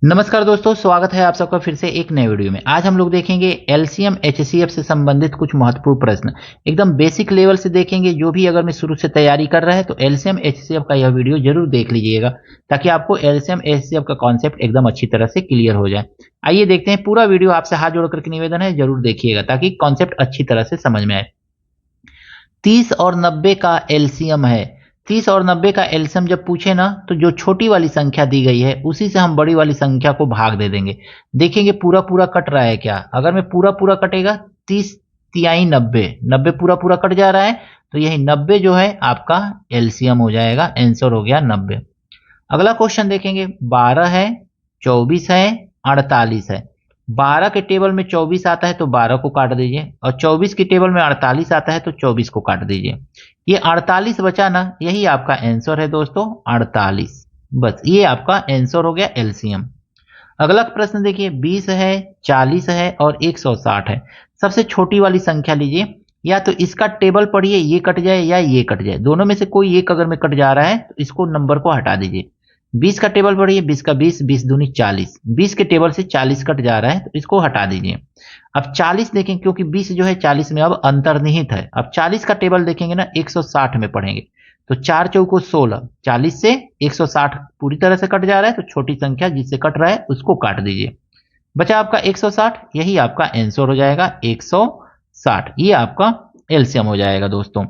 नमस्कार दोस्तों, स्वागत है आप सबका फिर से एक नए वीडियो में। आज हम लोग देखेंगे एलसीएम एचसीएफ से संबंधित कुछ महत्वपूर्ण प्रश्न। एकदम बेसिक लेवल से देखेंगे। जो भी अगर मैं शुरू से तैयारी कर रहा है तो एलसीएम एचसीएफ का यह वीडियो जरूर देख लीजिएगा, ताकि आपको एलसीएम एचसीएफ का कॉन्सेप्ट एकदम अच्छी तरह से क्लियर हो जाए। आइए देखते हैं पूरा वीडियो। आपसे हाथ जोड़ करके निवेदन है, जरूर देखिएगा ताकि कॉन्सेप्ट अच्छी तरह से समझ में आए। 30 और 90 का एलसीएम है। 30 और 90 का एलसीएम जब पूछे ना, तो जो छोटी वाली संख्या दी गई है उसी से हम बड़ी वाली संख्या को भाग दे देंगे। देखेंगे पूरा पूरा कट रहा है क्या। अगर में पूरा पूरा कटेगा 30 तिहाई 90, 90 पूरा पूरा कट जा रहा है, तो यही 90 जो है आपका एलसीएम हो जाएगा। आंसर हो गया 90। अगला क्वेश्चन देखेंगे। 12 है, 24 है, 48 है। 12 के टेबल में 24 आता है तो 12 को काट दीजिए, और 24 के टेबल में 48 आता है तो 24 को काट दीजिए। ये 48 बचा ना, यही आपका आंसर है दोस्तों, 48। बस ये आपका आंसर हो गया एलसीएम। अगला प्रश्न देखिए। 20 है, 40 है और 160 है। सबसे छोटी वाली संख्या लीजिए। या तो इसका टेबल पढ़िए, ये कट जाए या ये कट जाए, दोनों में से कोई एक अगर में कट जा रहा है तो इसको नंबर को हटा दीजिए। 20 का टेबल पढ़िए, 20 का 20, 20 दूनी 40। 20 के टेबल से 40 कट जा रहा है तो इसको हटा दीजिए। अब 40 देखें, क्योंकि 20 जो है 40 में अब अंतर्निहित है। अब 40 का टेबल देखेंगे ना, 160 में पढ़ेंगे तो 4 चौको 16, 40 से 160 पूरी तरह से कट जा रहा है, तो छोटी संख्या जिससे कट रहा है उसको काट दीजिए। बचा आपका 160, यही आपका आंसर हो जाएगा 160। ये आपका एलसीएम हो जाएगा दोस्तों।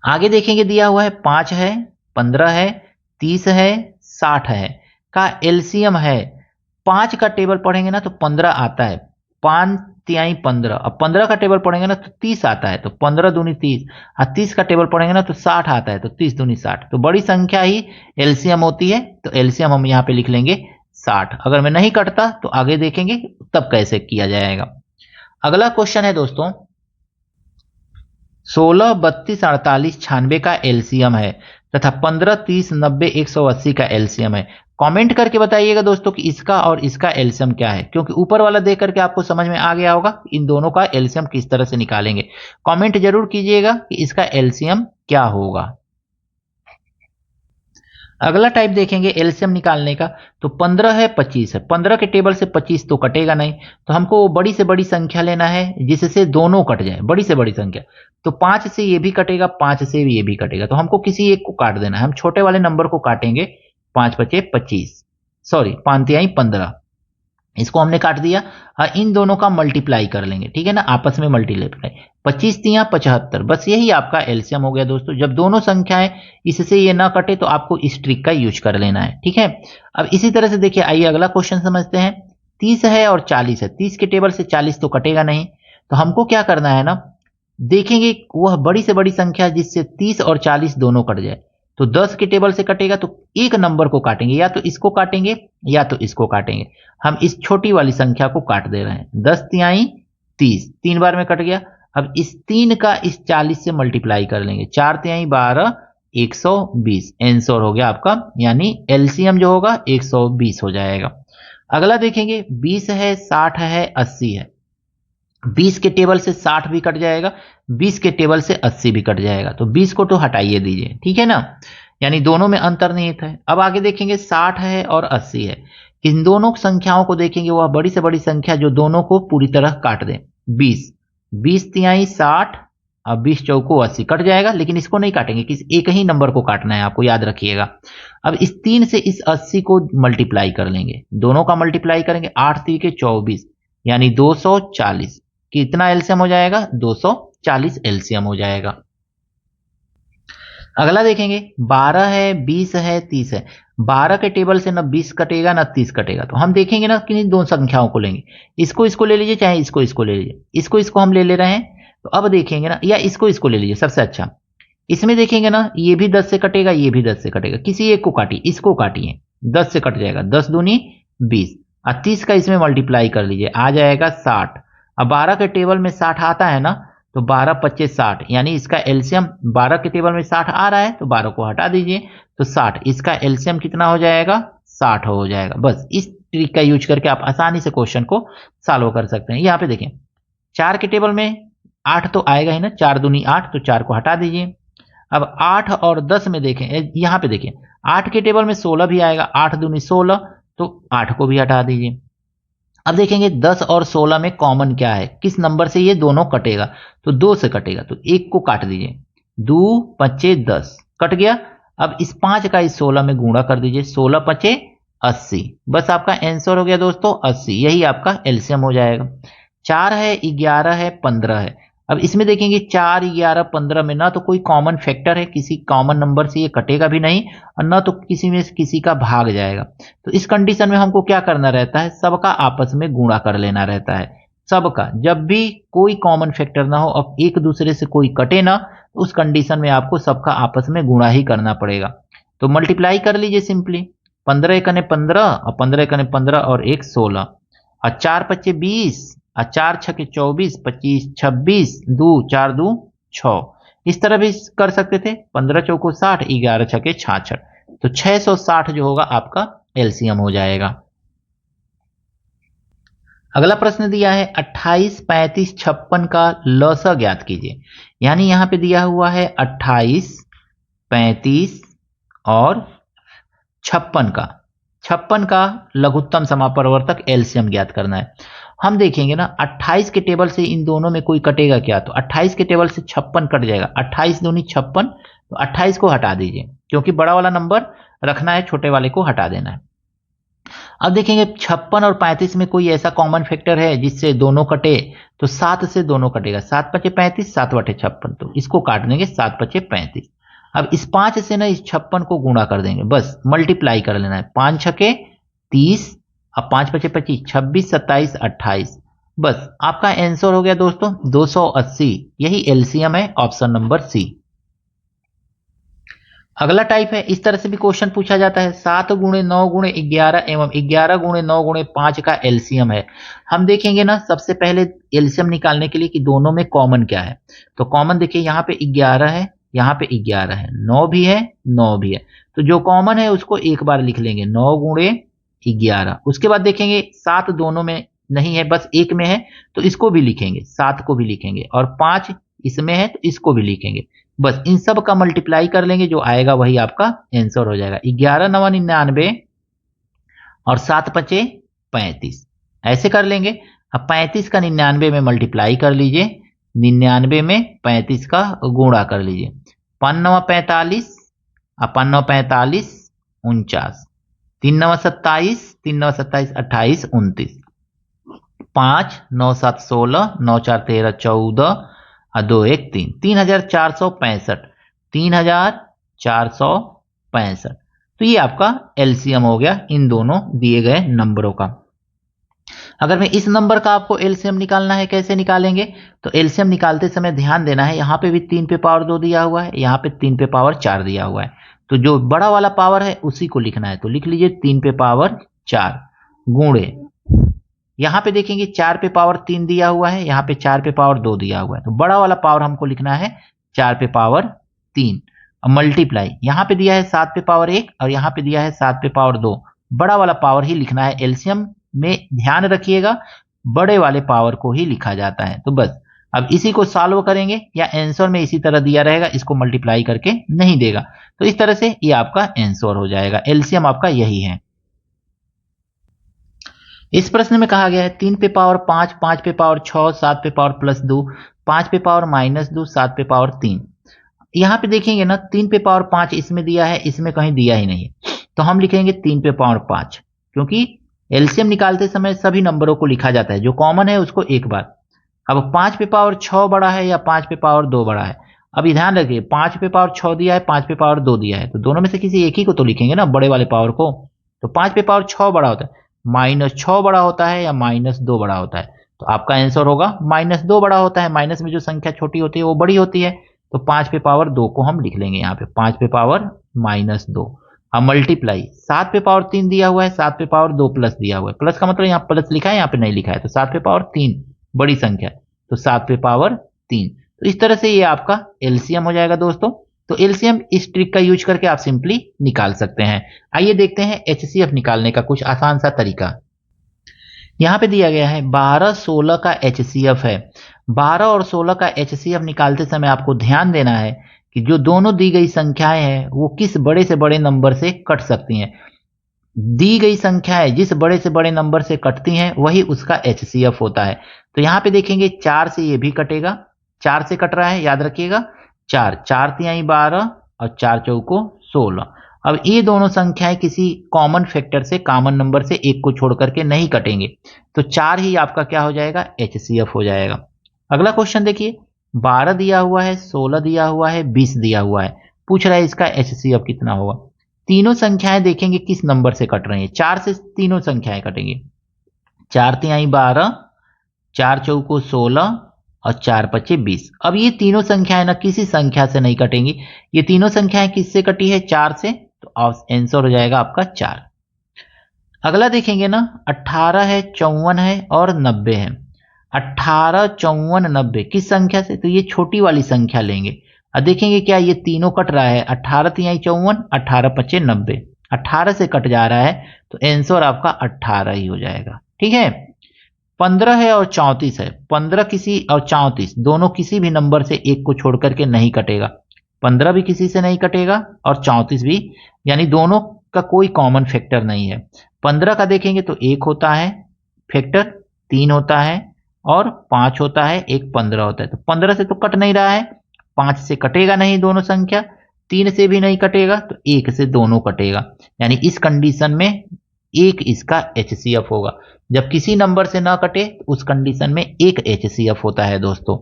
आगे देखेंगे, दिया हुआ है 5 है, 15 है, 30 है, 60 है का एलसीएम है। 5 का टेबल पढ़ेंगे ना तो 15 आता है, 5 तिहाई 15। अब 15 का टेबल पढ़ेंगे ना तो 30 आता है, तो 15 दूनी 30। और 30 का टेबल पढ़ेंगे ना तो 60 आता है, तो 30 दूनी 60। तो बड़ी संख्या ही एलसीएम होती है, तो एलसीएम हम यहाँ पे लिख लेंगे 60। अगर मैं नहीं कटता तो आगे देखेंगे तब कैसे किया जाएगा। अगला क्वेश्चन है दोस्तों। 16, 32, 48, 96 का एलसीएम है, तथा 15, 30, 90, 180 का एलसीएम है। कमेंट करके बताइएगा दोस्तों कि इसका और इसका एलसीएम क्या है, क्योंकि ऊपर वाला देख करके आपको समझ में आ गया होगा इन दोनों का एलसीएम किस तरह से निकालेंगे। कमेंट जरूर कीजिएगा कि इसका एलसीएम क्या होगा। अगला टाइप देखेंगे एलसीएम निकालने का। तो 15 है, 25 है। 15 के टेबल से 25 तो कटेगा नहीं, तो हमको बड़ी से बड़ी संख्या लेना है जिससे दोनों कट जाए, बड़ी से बड़ी संख्या। तो 5 से ये भी कटेगा, 5 से भी ये भी कटेगा, तो हमको किसी एक को काट देना है। हम छोटे वाले नंबर को काटेंगे। 5 पचे 25, सॉरी 5 तिहाई 15, इसको हमने काट दिया। और इन दोनों का मल्टीप्लाई कर लेंगे, ठीक है ना, आपस में मल्टीप्लाई। 25 तिया 75, बस यही आपका एलसीएम हो गया दोस्तों। जब दोनों संख्याएं इससे ये ना कटे तो आपको इस ट्रिक का यूज कर लेना है, ठीक है। अब इसी तरह से देखिए, आइए अगला क्वेश्चन समझते हैं। 30 है और 40 है। 30 के टेबल से 40 तो कटेगा नहीं, तो हमको क्या करना है ना, देखेंगे वह बड़ी से बड़ी संख्या जिससे 30 और 40 दोनों कट जाए। तो 10 के टेबल से कटेगा तो एक नंबर को काटेंगे, या तो इसको काटेंगे या तो इसको काटेंगे। हम इस छोटी वाली संख्या को काट दे रहे हैं। 10 तिहाई 30, 3 बार में कट गया। अब इस 3 का इस 40 से मल्टीप्लाई कर लेंगे। 4 तिहाई 12, 120 आंसर हो गया आपका, यानी एलसीएम जो होगा 120 हो जाएगा। अगला देखेंगे। 20 है, 60 है, 80 है। 20 के टेबल से 60 भी कट जाएगा, 20 के टेबल से 80 भी कट जाएगा, तो 20 को तो हटाइए दीजिए, ठीक है ना, यानी दोनों में अंतर्निहित है। अब आगे देखेंगे 60 है और 80 है। इन दोनों संख्याओं को देखेंगे, वह बड़ी से बड़ी संख्या जो दोनों को पूरी तरह काट दे। 20, 20 तिहाई 60 और 20 चौको 80 कट जाएगा, लेकिन इसको नहीं काटेंगे, किसी एक ही नंबर को काटना है, आपको याद रखिएगा। अब इस 3 से इस 80 को मल्टीप्लाई कर लेंगे, दोनों का मल्टीप्लाई करेंगे। 8 3 24, यानी 240। कितना एलसीएम हो जाएगा, 240 एलसीएम हो जाएगा। अगला देखेंगे। 12 है, 20 है, 30 है। 12 के टेबल से ना 20 कटेगा ना 30 कटेगा, तो हम देखेंगे ना कि दो संख्याओं को लेंगे। इसको इसको ले लीजिए, चाहे इसको इसको ले लीजिए। इसको इसको हम ले ले रहे हैं, तो अब देखेंगे ना, या इसको इसको ले लीजिए सबसे अच्छा। इसमें देखेंगे ना, ये भी 10 से कटेगा, ये भी 10 से कटेगा, किसी एक को काटिए, इसको काटिए, 10 से कट जाएगा, 10 दूनी 20। और 30 का इसमें मल्टीप्लाई कर लीजिए, आ जाएगा 60। अब 12 के टेबल में 60 आता है ना, तो 12 25 60, यानी इसका एलसीएम 12 के टेबल में 60 आ रहा है, तो 12 को हटा दीजिए, तो 60। इसका एलसीएम कितना हो जाएगा, 60 हो जाएगा। बस इस ट्रिक का यूज करके आप आसानी से क्वेश्चन को सॉल्व कर सकते हैं। यहाँ पे देखें, 4 के टेबल में 8 तो आएगा ही ना, 4 दूनी 8, तो 4 को हटा दीजिए। अब 8 और 10 में देखें, यहाँ पे देखें, 8 के टेबल में 16 भी आएगा, 8 दूनी 16, तो 8 को भी हटा दीजिए। अब देखेंगे 10 और 16 में कॉमन क्या है, किस नंबर से ये दोनों कटेगा, तो 2 से कटेगा, तो 1 को काट दीजिए, 2 पचे 10 कट गया। अब इस 5 का इस 16 में गुणा कर दीजिए, 16 पचे 80, बस आपका आंसर हो गया दोस्तों 80, यही आपका एलसीएम हो जाएगा। 4 है, 11 है, 15 है। अब इसमें देखेंगे 4, 11, 15 में ना तो कोई कॉमन फैक्टर है, किसी कॉमन नंबर से ये कटेगा भी नहीं, और ना तो किसी में किसी का भाग जाएगा। तो इस कंडीशन में हमको क्या करना रहता है, सबका आपस में गुणा कर लेना रहता है। सबका, जब भी कोई कॉमन फैक्टर ना हो, अब एक दूसरे से कोई कटे ना, तो उस कंडीशन में आपको सबका आपस में गुणा ही करना पड़ेगा। तो मल्टीप्लाई कर लीजिए सिंपली, 15 एकने 15 और 15 एकने 15 और 1 16 और 4 पच्चे 20 और 4 छके 24, 25 26, 2 4 2 6। इस तरह भी कर सकते थे, 15 चौको 60, 11 छके 66, तो 660 जो होगा आपका एलसीएम हो जाएगा। अगला प्रश्न दिया है 28, 35, 56 का लसा ज्ञात कीजिए। यानी यहां पे दिया हुआ है 28, 35 और 56 का लघुत्तम समापवर्तक एलसीएम ज्ञात करना है। हम देखेंगे ना 28 के टेबल से इन दोनों में कोई कटेगा क्या, तो 28 के टेबल से 56 कट जाएगा, 28 दूनी 56, तो 28 को हटा दीजिए, क्योंकि बड़ा वाला नंबर रखना है, छोटे वाले को हटा देना है। अब देखेंगे 56 और 35 में कोई ऐसा कॉमन फैक्टर है जिससे दोनों कटे, तो 7 से दोनों कटेगा, 7 पचे 35, 7 बटे 56, तो इसको काट देंगे, 7 पचे 35। अब इस 5 से ना इस 56 को गुणा कर देंगे, बस मल्टीप्लाई कर लेना है, 5 छके 30 और 5 पचे 25, 26, 27, 28, बस आपका आंसर हो गया दोस्तों 280, यही एलसीएम है, ऑप्शन नंबर सी। अगला टाइप है, इस तरह से भी क्वेश्चन पूछा जाता है, 7 गुणे 9 गुणे 11 एवं 11 गुणे 9 गुणे 5 का एलसीएम है। हम देखेंगे ना सबसे पहले एलसीएम निकालने के लिए कि दोनों में कॉमन क्या है, तो कॉमन देखिए यहाँ पे 11 है, यहाँ पे 11 है, 9 भी है, 9 भी है, तो जो कॉमन है उसको एक बार लिख लेंगे, 9 गुणे 11। उसके बाद देखेंगे 7 दोनों में नहीं है, बस एक में है, तो इसको भी लिखेंगे, 7 को भी लिखेंगे, और 5 इसमें है तो इसको भी लिखेंगे, बस इन सब का मल्टीप्लाई कर लेंगे, जो आएगा वही आपका आंसर हो जाएगा। 11 9 99 और 7 पचे 35, ऐसे कर लेंगे। अब 35 का 99 में मल्टीप्लाई कर लीजिए, 99 में 35 का गुणा कर लीजिए, 5 9 45 और 5 9 45 49, 3 9 27, 3 9 27 28 29, 5 9 7 16, 9 4 13 14 और 2 1 3, 3465, 3465, तो ये आपका एलसीएम हो गया इन दोनों दिए गए नंबरों का। अगर मैं इस नंबर का आपको एलसीएम निकालना है, कैसे निकालेंगे, तो एलसीएम निकालते समय ध्यान देना है, यहाँ पे भी 3 पे पावर 2 दिया हुआ है, यहाँ पे 3 पे पावर 4 दिया हुआ है, तो जो बड़ा वाला पावर है उसी को लिखना है, तो लिख लीजिए 3 पे पावर 4 गुणे, यहाँ पे देखेंगे 4 पे पावर 3 दिया हुआ है, यहाँ पे 4 पे पावर 2 दिया हुआ है, तो बड़ा वाला पावर हमको लिखना है 4 पे पावर 3, मल्टीप्लाई, यहाँ पे दिया है 7 पे पावर 1 और यहाँ पे दिया है 7 पे पावर 2, बड़ा वाला पावर ही लिखना है। एलसीएम में ध्यान रखिएगा बड़े वाले पावर को ही लिखा जाता है। तो बस अब इसी को सॉल्व करेंगे, या आंसर में इसी तरह दिया रहेगा, इसको मल्टीप्लाई करके नहीं देगा, तो इस तरह से ये आपका आंसर हो जाएगा। एलसीएम आपका यही है। इस प्रश्न में कहा गया है 3 पे पावर 5, 5 पे पावर 6, 7 पे पावर +2, 5 पे पावर -2, 7 पे पावर 3। यहाँ पे देखेंगे ना 3 पे पावर 5 इसमें दिया है, इसमें कहीं दिया ही नहीं है, तो हम लिखेंगे 3 पे पावर 5, क्योंकि एलसीएम निकालते समय सभी नंबरों को लिखा जाता है, जो कॉमन है उसको एक बार। अब 5 पे पावर 6 बड़ा है या 5 पे पावर 2 बड़ा है, अभी ध्यान रखिए 5 पे पावर 6 दिया है, 5 पे पावर 2 दिया है, तो दोनों में से किसी एक ही को तो लिखेंगे ना, बड़े वाले पावर को। तो 5 पे पावर 6 बड़ा होता है, -6 बड़ा होता है या -2 बड़ा होता है, तो आपका आंसर होगा -2 बड़ा होता है, माइनस में जो संख्या छोटी होती है वो बड़ी होती है, तो 5 पे पावर 2 को हम लिख लेंगे यहाँ पे, 5 पे पावर -2। अब मल्टीप्लाई, 7 पे पावर 3 दिया हुआ है, 7 पे पावर 2 प्लस दिया हुआ है, प्लस का मतलब यहाँ प्लस लिखा है, यहाँ पे नहीं लिखा है, तो 7 पे पावर 3 बड़ी संख्या, तो 7 पे पावर 3, तो इस तरह से ये आपका एलसीएम हो जाएगा दोस्तों। तो एलसीएम इस ट्रिक का यूज करके आप सिंपली निकाल सकते हैं। आइए देखते हैं एचसीएफ निकालने का कुछ आसान सा तरीका। यहाँ पे दिया गया है 12 16 का एचसीएफ है। 12 और 16 का एचसीएफ निकालते समय आपको ध्यान देना है कि जो दोनों दी गई संख्याएं हैं वो किस बड़े से बड़े नंबर से कट सकती हैं। दी गई संख्याएं जिस बड़े से बड़े नंबर से कटती हैं वही उसका एचसीएफ होता है। तो यहां पे देखेंगे 4 से ये भी कटेगा, 4 से कट रहा है, याद रखिएगा। 4 4 तिहाई 12 और 4 चौको 16। अब ये दोनों संख्याएं किसी कॉमन फैक्टर से, कॉमन नंबर से एक को छोड़ करके नहीं कटेंगे, तो 4 ही आपका क्या हो जाएगा, एचसीएफ हो जाएगा। अगला क्वेश्चन देखिए, 12 दिया हुआ है, 16 दिया हुआ है, 20 दिया हुआ है, पूछ रहा है इसका एचसीएफ कितना होगा। तीनों संख्याएं देखेंगे किस नंबर से कट रही हैं। 4 से तीनों संख्याएं कटेंगी, 4 तिहाई 12, 4 चौको 16 और 4 पच्चे 20। अब ये तीनों संख्याएं ना किसी संख्या से नहीं कटेंगी, ये तीनों संख्याएं किससे कटी है, 4 से, तो आंसर हो जाएगा आपका 4। अगला देखेंगे ना, 18 है, 54 है और 90 है। 18, 54, 90 किस संख्या से, तो ये छोटी वाली संख्या लेंगे। अब देखेंगे क्या ये तीनों कट रहा है, 18 तिहाई 54, 18 पच्चे 90, 18 से कट जा रहा है, तो आंसर आपका 18 ही हो जाएगा। ठीक है। 15 है और 34 है, 15 किसी और 34 दोनों किसी भी नंबर से एक को छोड़ करके नहीं कटेगा। 15 भी किसी से नहीं कटेगा और 34 भी, यानी दोनों का कोई कॉमन फैक्टर नहीं है। 15 का देखेंगे तो 1 होता है फैक्टर, 3 होता है और 5 होता है, एक 15 होता है। तो 15 से तो कट नहीं रहा है, 5 से कटेगा नहीं दोनों संख्या, 3 से भी नहीं कटेगा, तो 1 से दोनों कटेगा। यानी इस कंडीशन में 1 इसका एचसीएफ होगा। जब किसी नंबर से ना कटे तो उस कंडीशन में 1 एचसीएफ होता है दोस्तों।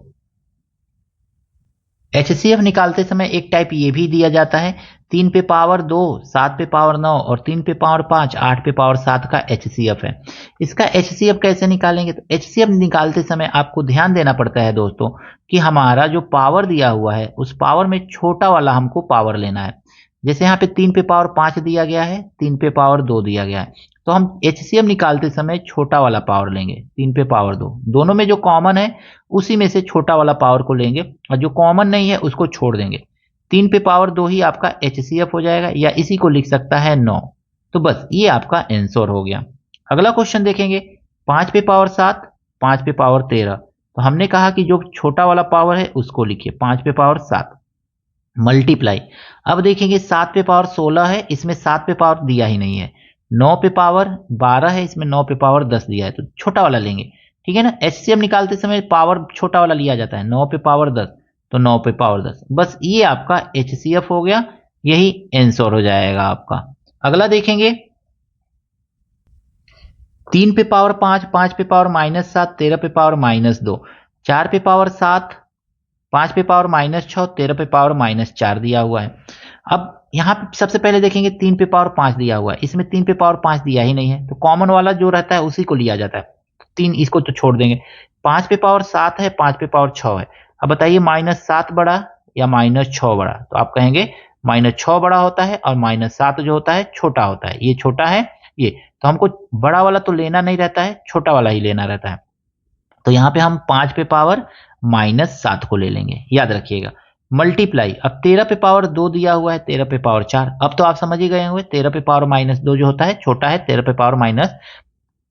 एचसीएफ निकालते समय एक टाइप ये भी दिया जाता है, 3 पे पावर 2, 7 पे पावर 9 और 3 पे पावर 5, 8 पे पावर 7 का एचसीएफ है। इसका एचसीएफ कैसे निकालेंगे, तो एचसीएफ निकालते समय आपको ध्यान देना पड़ता है दोस्तों कि हमारा जो पावर दिया हुआ है उस पावर में छोटा वाला हमको पावर लेना है। जैसे यहाँ पे 3 पे पावर 5 दिया गया है, 3 पे पावर 2 दिया गया है, तो हम एचसीएफ निकालते समय छोटा वाला पावर लेंगे, 3 पे पावर 2, दोनों में जो कॉमन है उसी में से छोटा वाला पावर को लेंगे और जो कॉमन नहीं है उसको छोड़ देंगे। 3 पे पावर 2 ही आपका एचसीएफ हो जाएगा, या इसी को लिख सकता है 9। तो बस ये आपका आंसर हो गया। अगला क्वेश्चन देखेंगे, 5 पे पावर 7, 5 पे पावर 13। तो हमने कहा कि जो छोटा वाला पावर है उसको लिखिए, 5 पे पावर 7 मल्टीप्लाई। अब देखेंगे 7 पे पावर 16 है, इसमें 7 पे पावर दिया ही नहीं है। 9 पे पावर 12 है, इसमें 9 पे पावर 10 दिया है, तो छोटा वाला लेंगे। ठीक है ना, एचसीएफ निकालते समय पावर छोटा वाला लिया जाता है, 9 पे पावर 10, तो 9 पे पावर 10। बस ये आपका एचसीएफ हो गया, यही आंसर हो जाएगा आपका। अगला देखेंगे, 3 पे पावर 5, 5 पे पावर -7, 13 पे पावर -2, 4 पे पावर 7, 5 पे पावर -6, 13 पे पावर -4 दिया हुआ है। अब यहाँ पे सबसे पहले देखेंगे 3 पे पावर 5 दिया हुआ है, इसमें 3 पे पावर 5 दिया ही नहीं है, तो कॉमन वाला जो रहता है उसी को लिया जाता है, 3 इसको तो छोड़ देंगे। 5 पे पावर 7 है, 5 पे पावर 6 है। अब बताइए -7 बड़ा या -6 बड़ा, तो आप कहेंगे -6 बड़ा होता है और -7 जो होता है छोटा होता है। ये छोटा है ये, तो हमको बड़ा वाला तो लेना नहीं रहता है, छोटा वाला ही लेना रहता है। तो यहाँ पे हम 5 पे पावर -7 को ले लेंगे, याद रखिएगा। मल्टीप्लाई, अब 13 पे पावर 2 दिया हुआ है, 13 पे पावर 4। अब तो आप समझ ही गए होंगे, 13 पे पावर -2 जो होता है छोटा है, 13 पे पावर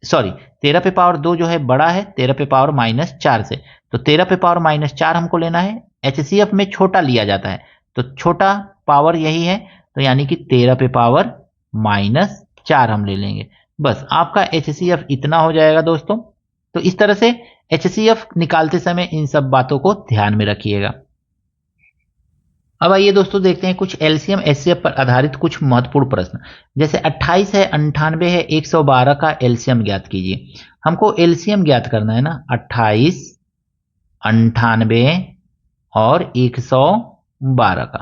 13 पे पावर 2 जो है बड़ा है 13 पे पावर -4 से। तो 13 पे पावर -4 हमको लेना है, एचसीएफ में छोटा लिया जाता है, तो छोटा पावर यही है, तो यानी कि 13 पे पावर -4 हम ले लेंगे। बस आपका एचसीएफ इतना हो जाएगा दोस्तों। तो इस तरह से एचसीएफ निकालते समय इन सब बातों को ध्यान में रखिएगा। अब आइए दोस्तों देखते हैं कुछ एलसीएम एचसीएफ पर आधारित कुछ महत्वपूर्ण प्रश्न। जैसे 28 है, 98 है, 112 का एलसीएम ज्ञात कीजिए। हमको एलसीएम ज्ञात करना है ना, 28, 98 और 112 का।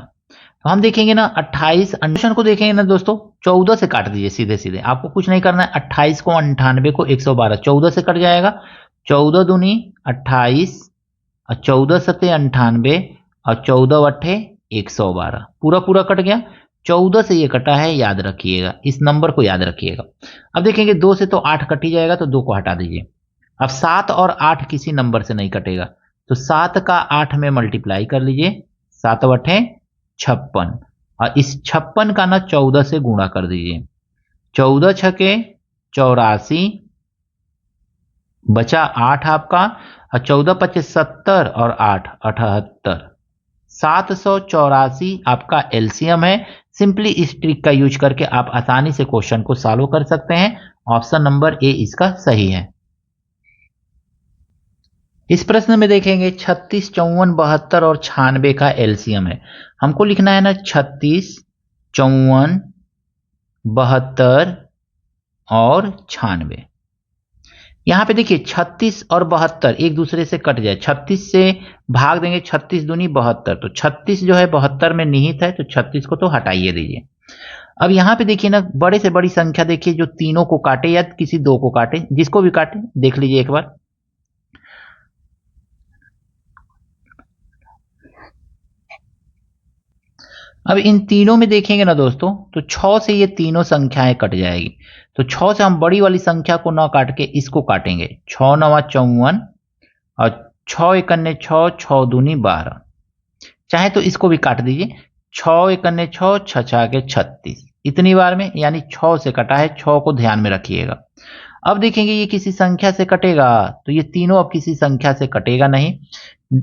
तो हम देखेंगे ना 28 क्वेश्चन को देखेंगे ना दोस्तों, 14 से काट दीजिए सीधे सीधे, आपको कुछ नहीं करना है। 28 को 98 को 112, 14 से कट जाएगा, 14 दूनी 28 और 14 सते 98 और 14 अट्ठे 112, पूरा पूरा कट गया। 14 से ये कटा है, याद रखिएगा, इस नंबर को याद रखिएगा। अब देखेंगे 2 से तो 8 कट ही जाएगा, तो 2 को हटा दीजिए। अब 7 और 8 किसी नंबर से नहीं कटेगा, तो 7 का 8 में मल्टीप्लाई कर लीजिए, 7 अट्ठे 56 और इस 56 का ना 14 से गुणा कर दीजिए, 14 छके 84, बचा 8 आपका, और 14 पच्चे 70 और 8 78, 784 आपका एलसीएम है। सिंपली इस ट्रिक का यूज करके आप आसानी से क्वेश्चन को सॉल्व कर सकते हैं। ऑप्शन नंबर ए इसका सही है। इस प्रश्न में देखेंगे 36, 54, 72 और 96 का एलसीएम है। हमको लिखना है ना 36, 54, 72 और 96। यहां पे देखिए 36 और 72 एक दूसरे से कट जाए, 36 से भाग देंगे, 36 दूनी 72, तो 36 जो है 72 में निहित है, तो 36 को तो हटाइए दीजिए। अब यहां पे देखिए ना बड़े से बड़ी संख्या देखिए जो तीनों को काटे या किसी दो को काटे, जिसको भी काटे देख लीजिए एक बार। अब इन तीनों में देखेंगे ना दोस्तों तो 6 से ये तीनों संख्याएं कट जाएगी, तो 6 से हम बड़ी वाली संख्या को ना काट के इसको काटेंगे। 6 9 54 और 6 1 6, 6 दूनी 12, चाहे तो इसको भी काट दीजिए। 6 1 6, 6 6 के 36, इतनी बार में यानी 6 से कटा है, 6 को ध्यान में रखिएगा। अब देखेंगे ये किसी संख्या से कटेगा, तो ये तीनों अब किसी संख्या से कटेगा नहीं।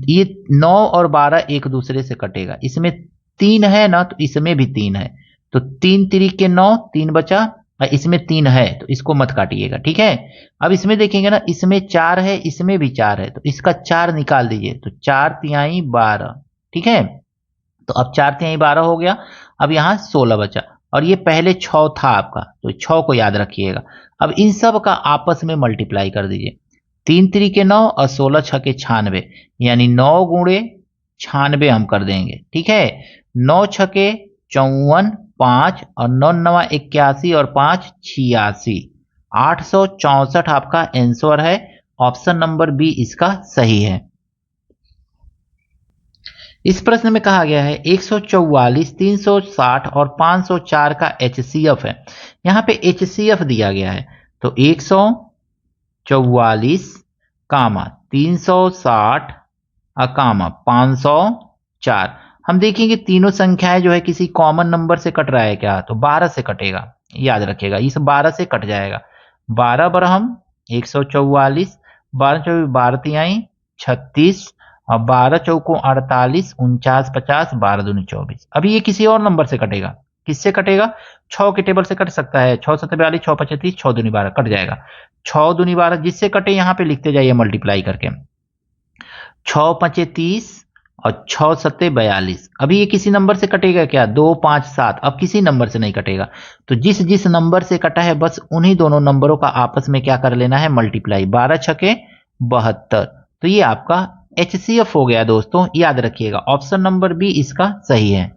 ये 9 और 12 एक दूसरे से कटेगा, इसमें 3 है ना तो इसमें भी 3 है, तो 3 3 के 9, 3 बचा, और इसमें 3 है तो इसको मत काटिएगा, ठीक है। अब इसमें देखेंगे ना इसमें 4 है, इसमें भी 4 है, तो इसका 4 निकाल दीजिए, तो 4 तिहाई 12, ठीक है। तो अब 4 तिहाई 12 हो गया। अब यहाँ 16 बचा, और ये पहले 6 था आपका, तो 6 को याद रखिएगा। अब इन सब का आपस में मल्टीप्लाई कर दीजिए। 3 3 के 9 और 16 6 के 96, यानी 9 गुणे 96 हम कर देंगे, ठीक है। 9 6 के 54, 5 और 9 9 81 और 5 86, 864 आपका आंसर है। ऑप्शन नंबर बी इसका सही है। इस प्रश्न में कहा गया है 144, 360 और 504 का HCF है। यहां पे HCF दिया गया है, तो 144 कामा 360 कामा 504। हम देखेंगे तीनों संख्याएं जो है किसी कॉमन नंबर से कट रहा है क्या, तो 12 से कटेगा, याद रखिएगा इस 12 से कट जाएगा। 12 बरहम 144, 12 चौबीस 12 तिहाई 36 और 12 चौको 48, 49 50, 12 दूनी 24। अभी ये किसी और नंबर से कटेगा, किससे कटेगा, 6 के टेबल से कट सकता है। 6 7 42, 6 5 30, 6 दूनी 12 कट जाएगा। 6 दूनी 12 जिससे कटे यहां पे लिखते जाइए मल्टीप्लाई करके। 6 5 30 और 6 7 42। अभी ये किसी नंबर से कटेगा क्या, 2 5 7, अब किसी नंबर से नहीं कटेगा। तो जिस जिस नंबर से कटा है बस उन्हीं दोनों नंबरों का आपस में क्या कर लेना है, मल्टीप्लाई। 12 छके 72, तो ये आपका HCF हो गया दोस्तों, याद रखिएगा। ऑप्शन नंबर बी इसका सही है।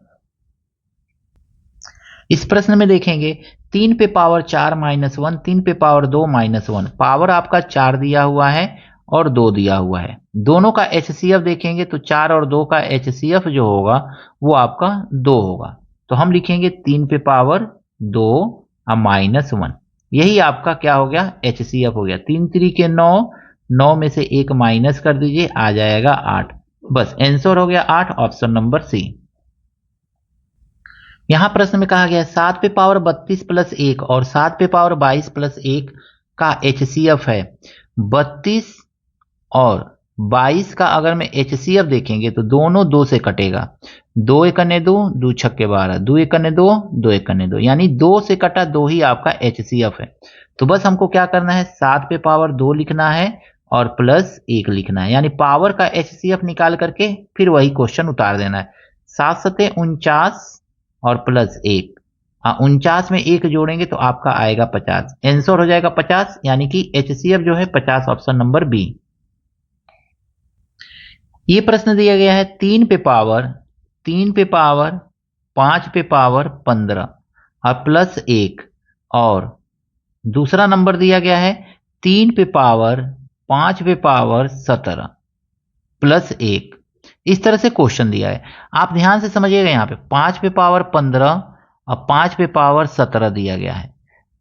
इस प्रश्न में देखेंगे 3 पे पावर 4 -1, 3 पे पावर 2 -1। पावर आपका 4 दिया हुआ है और 2 दिया हुआ है। दोनों का HCF देखेंगे तो 4 और 2 का HCF जो होगा वो आपका 2 होगा। तो हम लिखेंगे 3 पे पावर 2 -1, यही आपका क्या हो गया, HCF हो गया। 3 3 के 9, 9 में से 1 माइनस कर दीजिए, आ जाएगा 8। बस आंसर हो गया 8, ऑप्शन नंबर सी। यहां प्रश्न में कहा गया 7 पे पावर 32 प्लस 1 और 7 पे पावर 22 प्लस 1 का HCF है। 32 और 22 का अगर मैं HCF देखेंगे तो दोनों 2 से कटेगा। 2 1 2, 2 छक्के 12, 2 1 2, 2 1 2, यानी 2 से कटा 2 ही आपका HCF है। तो बस हमको क्या करना है, 7 पे पावर 2 लिखना है और प्लस 1 लिखना है, यानी पावर का HCF निकाल करके फिर वही क्वेश्चन उतार देना है। 7 7 49 और प्लस 1, 49 में 1 जोड़ेंगे तो आपका आएगा 50, आंसर हो जाएगा 50, यानी कि HCF जो है 50, ऑप्शन नंबर बी। ये प्रश्न दिया गया है 3 पे पावर 5 पे पावर 15 और प्लस 1, और दूसरा नंबर दिया गया है 3 पे पावर 5 पे पावर 17 प्लस 1। इस तरह से क्वेश्चन दिया है, आप ध्यान से समझिएगा। यहाँ पे 5 पे पावर 15 और 5 पे पावर 17 दिया गया है।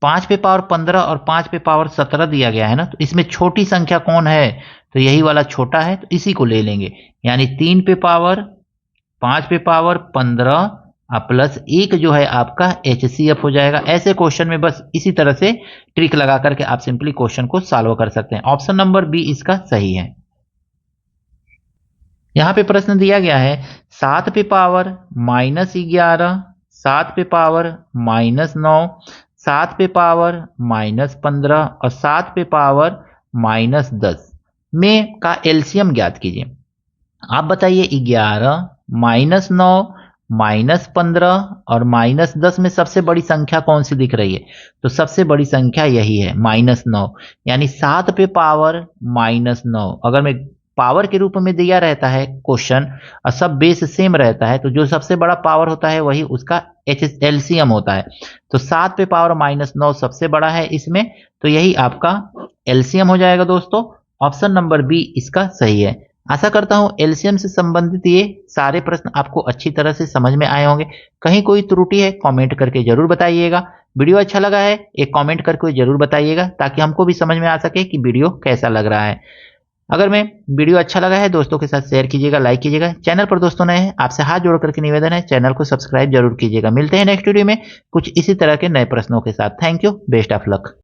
5 पे पावर 15 और 5 पे पावर 17 दिया गया है ना, तो इसमें छोटी संख्या कौन है, तो यही वाला छोटा है, तो इसी को ले लेंगे। यानी 3 पे पावर 5 पे पावर 15 प्लस 1 जो है आपका HCF हो जाएगा। ऐसे क्वेश्चन में बस इसी तरह से ट्रिक लगा करके आप सिंपली क्वेश्चन को सॉल्व कर सकते हैं। ऑप्शन नंबर बी इसका सही है। यहां पे प्रश्न दिया गया है 7 पे पावर -11, 7 पे पावर -9, 7 पे पावर -15 और 7 पे पावर -10 में का एलसीएम ज्ञात कीजिए। आप बताइए 11, -9, -15 और -10 में सबसे बड़ी संख्या कौन सी दिख रही है? तो सबसे बड़ी संख्या यही है -9, यानी 7 पे पावर -9। अगर मैं पावर के रूप में दिया रहता है क्वेश्चन और सब बेस सेम रहता है तो जो सबसे बड़ा पावर होता है वही उसका एलसीएम होता है। तो 7 पे पावर -9 सबसे बड़ा है इसमें, तो यही आपका एलसीएम हो जाएगा दोस्तों। ऑप्शन नंबर बी इसका सही है। आशा करता हूं एलसीएम से संबंधित ये सारे प्रश्न आपको अच्छी तरह से समझ में आए होंगे। कहीं कोई त्रुटि है कमेंट करके जरूर बताइएगा। वीडियो अच्छा लगा है एक कमेंट करके जरूर बताइएगा ताकि हमको भी समझ में आ सके कि वीडियो कैसा लग रहा है। अगर मैं वीडियो अच्छा लगा है दोस्तों के साथ शेयर कीजिएगा, लाइक कीजिएगा। चैनल पर दोस्तों नए हैं आपसे हाथ जोड़ करके निवेदन है चैनल को सब्सक्राइब जरूर कीजिएगा। मिलते हैं नेक्स्ट वीडियो में कुछ इसी तरह के नए प्रश्नों के साथ। Thank you, best of luck.